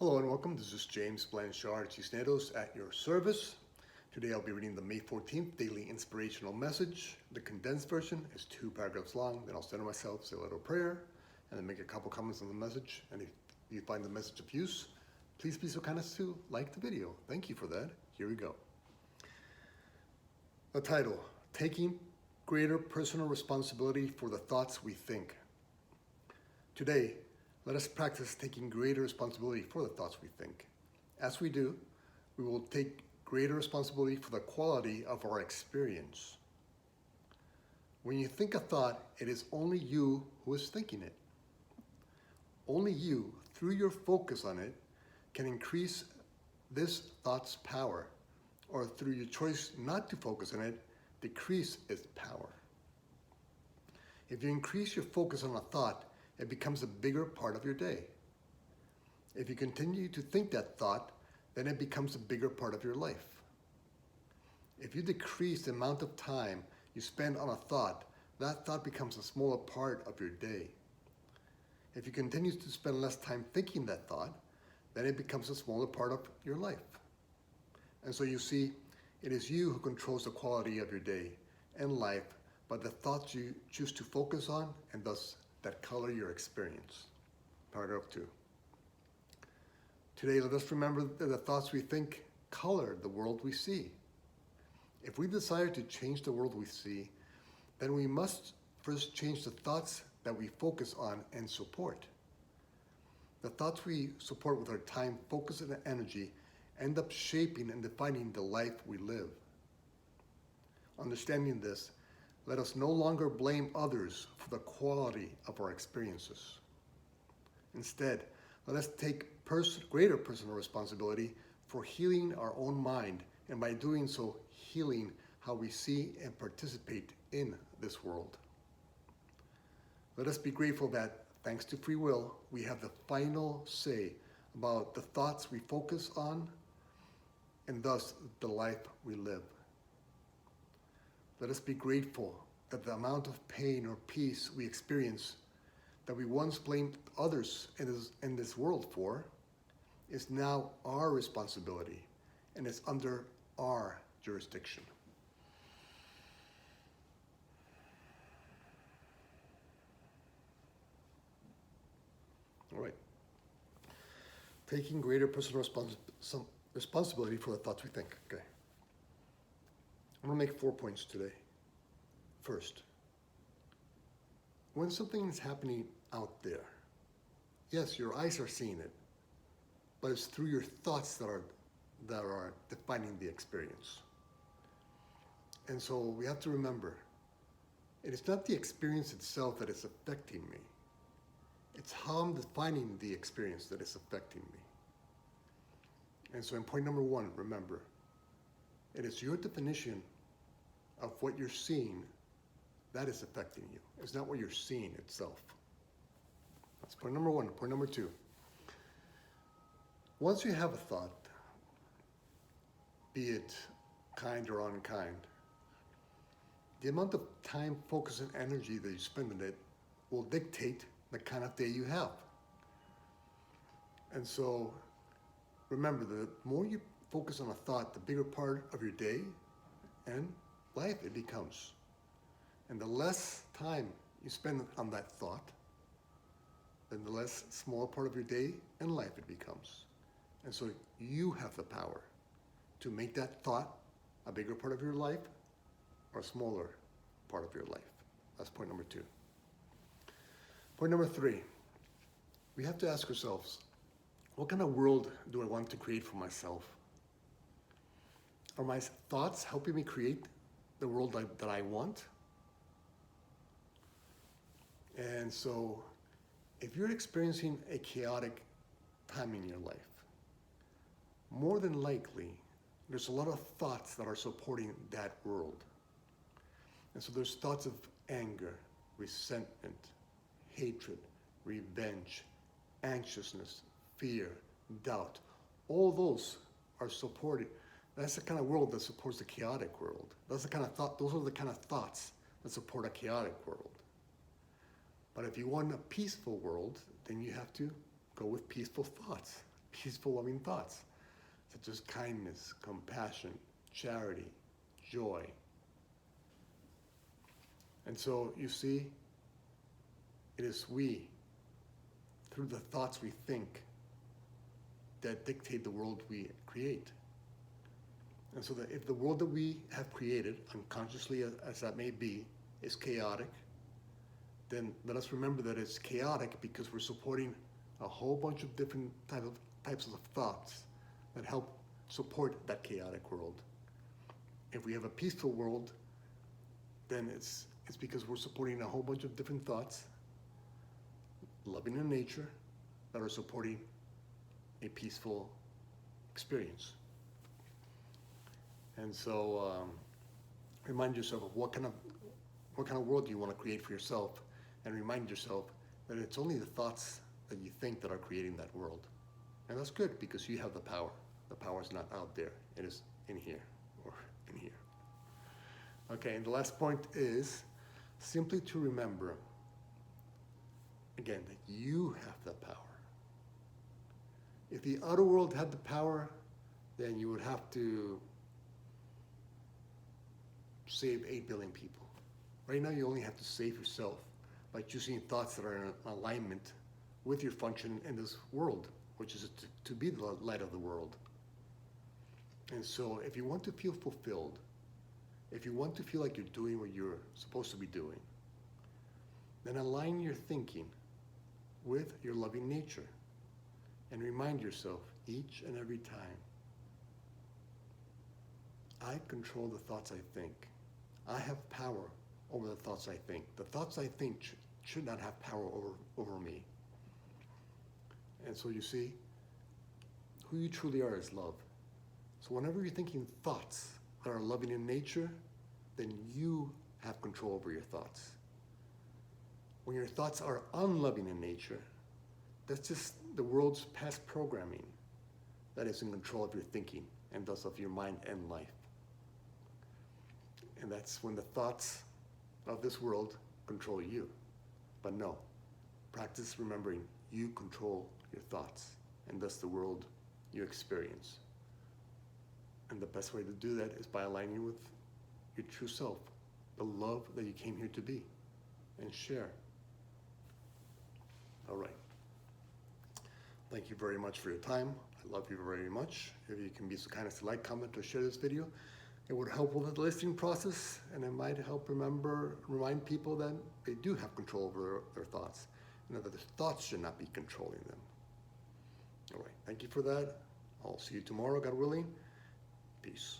Hello and welcome. This is James Blanchard Cisneros at your service. Today I'll be reading the May 14th Daily Inspirational Message. The condensed version is 2 paragraphs long. Then I'll center myself, say a little prayer, and then make a couple comments on the message. And if you find the message of use, please be so kind as to like the video. Thank you for that. Here we go. The title, Taking Greater Personal Responsibility for the Thoughts We Think. Today, let us practice taking greater responsibility for the thoughts we think. As we do, we will take greater responsibility for the quality of our experience. When you think a thought, it is only you who is thinking it. Only you, through your focus on it, can increase this thought's power, or through your choice not to focus on it, decrease its power. If you increase your focus on a thought, it becomes a bigger part of your day. If you continue to think that thought, then it becomes a bigger part of your life. If you decrease the amount of time you spend on a thought, that thought becomes a smaller part of your day. If you continue to spend less time thinking that thought, then it becomes a smaller part of your life. And so you see, it is you who controls the quality of your day and life by the thoughts you choose to focus on, and thus that color your experience. Paragraph 2. Today, let us remember that the thoughts we think color the world we see. If we desire to change the world we see, then we must first change the thoughts that we focus on and support. The thoughts we support with our time, focus, and energy end up shaping and defining the life we live. Understanding this, let us no longer blame others for the quality of our experiences. Instead, let us take greater personal responsibility for healing our own mind, and by doing so, healing how we see and participate in this world. Let us be grateful that, thanks to free will, we have the final say about the thoughts we focus on, and thus the life we live. Let us be grateful that the amount of pain or peace we experience that we once blamed others in this world for is now our responsibility and is under our jurisdiction. All right. Taking greater personal responsibility for the thoughts we think. Okay. I'm going to make 4 points today. First, when something is happening out there, yes, your eyes are seeing it, but it's through your thoughts that are defining the experience. And so we have to remember, it is not the experience itself that is affecting me. It's how I'm defining the experience that is affecting me. And so in point number 1, remember, it is your definition of what you're seeing that is affecting you. It's not what you're seeing itself. That's point number 1. Point number 2. Once you have a thought, be it kind or unkind, the amount of time, focus, and energy that you spend on it will dictate the kind of day you have. And so remember, the more you focus on a thought, the bigger part of your day and life it becomes. And the less time you spend on that thought, then the less small part of your day and life it becomes. And so you have the power to make that thought a bigger part of your life or a smaller part of your life. That's point number 2. Point number 3, we have to ask ourselves, what kind of world do I want to create for myself? Are my thoughts helping me create the world that I want? And so, if you're experiencing a chaotic time in your life, more than likely, there's a lot of thoughts that are supporting that world. And so there's thoughts of anger, resentment, hatred, revenge, anxiousness, fear, doubt. All those are supported. That's the kind of world that supports the chaotic world. Those are the kind of thoughts that support a chaotic world. But if you want a peaceful world, then you have to go with peaceful thoughts. peaceful, loving thoughts, such as kindness, compassion, charity, joy. And so you see, it is we, through the thoughts we think, that dictate the world we create. And so that if the world that we have created, unconsciously as that may be, is chaotic, then let us remember that it's chaotic because we're supporting a whole bunch of different types of thoughts that help support that chaotic world. If we have a peaceful world, then it's because we're supporting a whole bunch of different thoughts, loving in nature, that are supporting a peaceful experience. And so remind yourself of what kind of world you want to create for yourself, and remind yourself that it's only the thoughts that you think that are creating that world. And that's good because you have the power. The power is not out there. It is in here or in here. Okay, and the last point is simply to remember, again, that you have the power. If the outer world had the power, then you would have to save 8 billion people. Right now, you only have to save yourself by choosing thoughts that are in alignment with your function in this world, which is to be the light of the world. And so if you want to feel fulfilled, if you want to feel like you're doing what you're supposed to be doing, then align your thinking with your loving nature and remind yourself each and every time, I control the thoughts I think. I have power over the thoughts I think. The thoughts I think should not have power over me. And so you see, who you truly are is love. So whenever you're thinking thoughts that are loving in nature, then you have control over your thoughts. When your thoughts are unloving in nature, that's just the world's past programming that is in control of your thinking and thus of your mind and life. And that's when the thoughts of this world control you. But no, practice remembering you control your thoughts and thus the world you experience. And the best way to do that is by aligning with your true self, the love that you came here to be and share. All right. Thank you very much for your time. I love you very much. If you can be so kind as to like, comment, or share this video, it would help with the listening process, and it might help remind people that they do have control over their thoughts, and that their thoughts should not be controlling them. All right, thank you for that. I'll see you tomorrow, God willing. Peace.